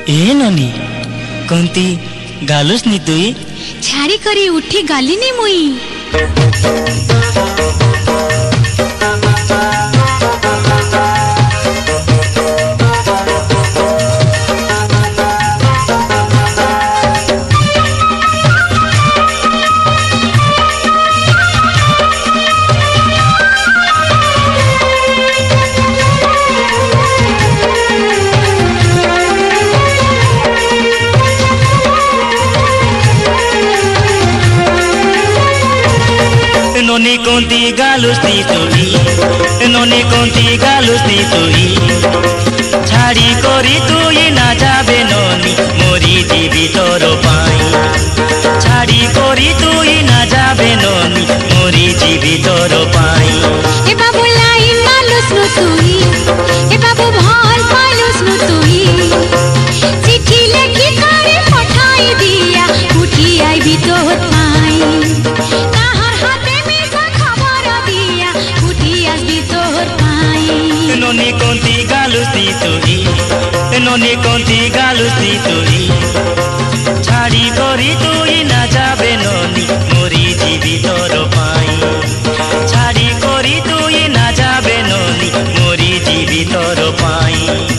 ए ननी कंती गालुस नी तुई छाड़ी करी उठी गाली नी मुई नोनी कोंती गालुस नी तुई नोनी कोंती गालुस नी तुई छाड़ी करी तुई ना जाबे नोनी मोरी जीवी तोर पाई छाड़ी करी तुई ना जाबे नोनी मोरी जीवी तोर पाई ए बाबू लाइन मालुस नु तुई ए बाबू भाल पालुस नु तुई चिट्ठी लेखी करे पठाई दिया उठी आई भी तोर पाई ताहर हाथे में सा खबर दिया उठी आज भी तोर पाई नोनी कोंती गालुस नी तुई नोनी कोंती गालुस नी तुई छाड़ी करी तुई ना जाबे नोनी मोरी जीवी तोर पाई छाड़ी करी तुई ना जाबे नोनी मोरी जीवी तोर पाई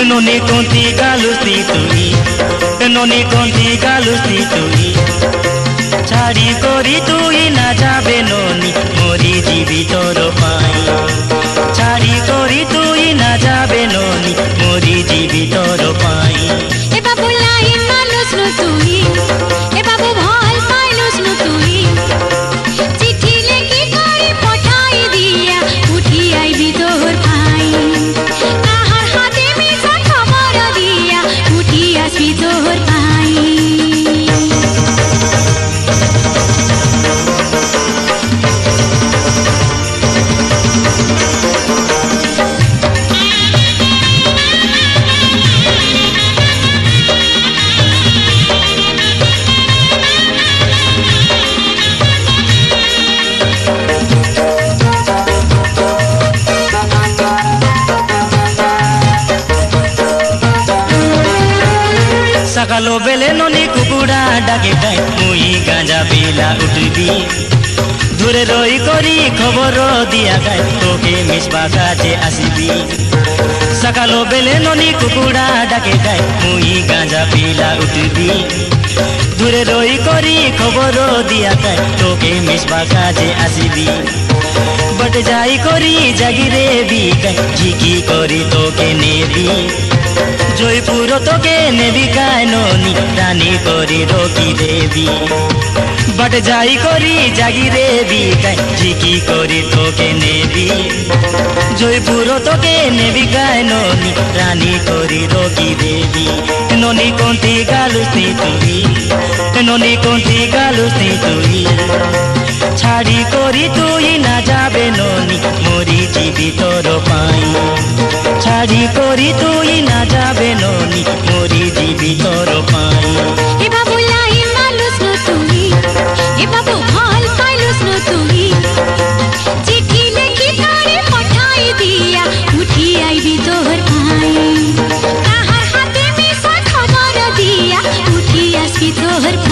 नोनी कोंती गालुस नी तुई नोनी कोंती गालुस नी तुई छाड़ी करी तुई ना जाबे नोनी मोरी जीवी तोर पाई छाड़ी करी तुई ना जाबे नोनी मोरी जीवी तोर पाई ए बाबू लाइन मालुस नु तुई ए बाबू भाल पालुस नु तुई चिट्ठी लेखी करे पठाई दिया उठी आई भी तोर पाई ताहर हाथे में सा खबर दिया उठी आज भी तोर पाई सकालो बेले नोनी कुकुड़ा डाके गाय मुई गांजा पीला उठबी दूरे रही करी खबर दिया गाय तोके मिसबा काजे आसबी सकालो बेले नोनी कुकुड़ा डाके गाय मुई गांजा पीला उठबी दूरे रही करी खबर दिया गाय तोके मिसबा काजे आसबी बट जाई करी जागिरे भी गाय झिकी करी तोके नेबी जयपुर तोके नेबी गाय नोनी रानी करी रोकी देवी बट जाई करी जागिरे भी गाय झिकी करी तोके नेबी जयपुर तोके नेबी गाय नोनी रानी करी रोकी देवी नोनी कोंती गालुस नी तुई नोनी कोंती गालुस नी तुई छाड़ी करी तुई ना जाबे नोनी मोरी जीवी तोर पाई छाड़ी करी तुई ना जाबे नोनी मोरी जीवी तोर पाई ए बाबू लाइन मालुस नु तुई ए बाबू भाल पालुस नु तुई चिट्ठी लेखी करे पठाई दिया उठी आई भी तोर पाई ताहर हाथे में सा खबर दिया उठी आज भी तोर তোহর